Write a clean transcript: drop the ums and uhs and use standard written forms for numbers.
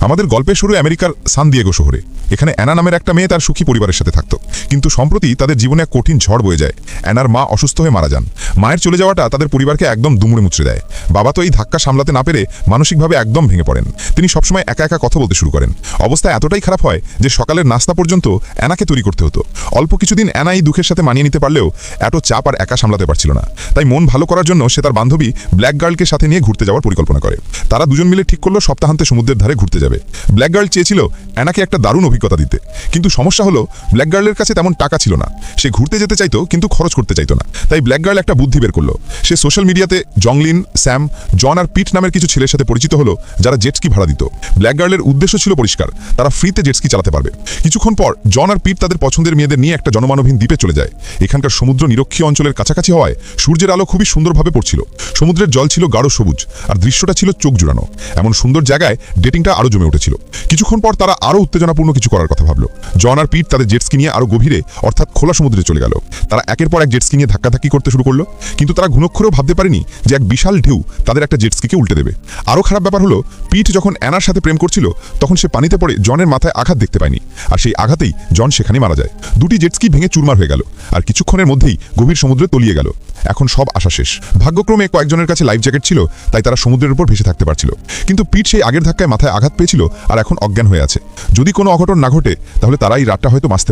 আমাদের গল্পের শুরু আমেরিকার সান দিয়েগো শহরে। এখানে অ্যানা নামের একটা মেয়ে তার সুখী পরিবারের সাথে থাকত, কিন্তু সম্প্রতি তাদের জীবনে এক কঠিন ঝড় বয়ে যায়। অ্যানার মা অসুস্থ হয়ে মারা যান। মায়ের চলে যাওয়াটা তাদের পরিবারকে একদম দুমড়ে মুচড়ে দেয়। বাবা তো এই ধাক্কা সামলাতে না পেরে মানসিকভাবে একদম ভেঙে পড়েন। তিনি সবসময় একা একা কথা বলতে শুরু করেন। অবস্থা এতটাই খারাপ হয় যে সকালের নাস্তা পর্যন্ত অ্যানাকে তৈরি করতে হতো। অল্প কিছুদিন অ্যানা এই দুঃখের সাথে মানিয়ে নিতে পারলেও এত চাপ আর একা সামলাতে পারছিল না। তাই মন ভালো করার জন্য সে তার বান্ধবী ব্ল্যাক গার্লকে সাথে নিয়ে ঘুরতে যাওয়ার পরিকল্পনা করে। তারা দুজন মিলে ঠিক করলো সপ্তাহান্তে সমুদ্রের ধারে ঘুরতে যাবে। ব্ল্যাক গার্ল চেয়েছিল অ্যানাকে একটা দারুণ অভিজ্ঞতা দিতে, কিন্তু সমস্যা হলো ব্ল্যাক গার্লের কাছে তেমন টাকা ছিল না। সে ঘুরতে যেতে চাইতো কিন্তু খরচ করতে চাইতো না। তাই ব্ল্যাক গার্ল একটা বুদ্ধি বের করলো। সে সোশ্যাল মিডিয়াতে জংলিন, স্যাম, জন আর পিট নামের কিছু ছেলের সাথে পরিচিত হলো যারা জেটস্কি ভাড়া দিত। ব্ল্যাক গার্লের উদ্দেশ্য ছিল পরিষ্কার, তারা ফ্রিতে জেটস্কি চালাতে পারবে। কিছুক্ষণ পর জন আর পিট তাদের পছন্দের মেয়েদের নিয়ে একটা জনমানবহীন দ্বীপে চলে যায়। এখানকার সমুদ্র নিরক্ষীয় অঞ্চলের কাছাকাছি হওয়ায় সূর্যের আলো খুবই সুন্দরভাবে পড়ছিল। সমুদ্রের জল ছিল গাঢ় সবুজ আর দৃশ্যটা ছিল চোখ জুড়ানো। এমন সুন্দর জায়গায় ডেটিংটা আরো জমে উঠেছিল। কিছুক্ষণ পর তারা আরো উত্তেজনাপূর্ণ কিছু করার কথা ভাবলো। জন আর পিট তাদের জেটস্কি নিয়ে আরো গভীরে অর্থাৎ খোলা সমুদ্রে চলে গেল। তারা একের পর এক জেটস্কি নিয়ে ধাক্কাধাক্কি করতে শুরু করলো, কিন্তু তারা ঘুণক্ষরেও ভাবতে পারেনি যে এক বিশাল ঢেউ তাদের একটা জেটস্কিকে উল্টে দেবে। আরো খারাপ ব্যাপার হলো, পিট যখন অ্যানার সাথে প্রেম করছিল তখন সে পানিতে পড়ে জনের মাথায় আঘাত দেখতে পায়নি, আর সেই আঘাতেই জন সেখানে মারা যায়। দুটি জেটস্কি ভেঙে চুরমার হয়ে গেল আর কিছুক্ষণের মধ্যেই গভীর সমুদ্রে তলিয়ে গেল। এখন সব আশা শেষ। ভাগ্যক্রমে কয়েকজনের কাছে লাইফ জ্যাকেট ছিল, তাই তারা সমুদ্রের উপর ভেসে থাকতে পারছিল। কিন্তু পিট সেই আগের ধাক্কায় মাথায় আঘাত পেয়েছিল আর এখন অজ্ঞান হয়ে আছে। যদি কোনো অঘটন না ঘটে তাহলে তারা এই রাতটা হয়তো বাঁচতে পারে।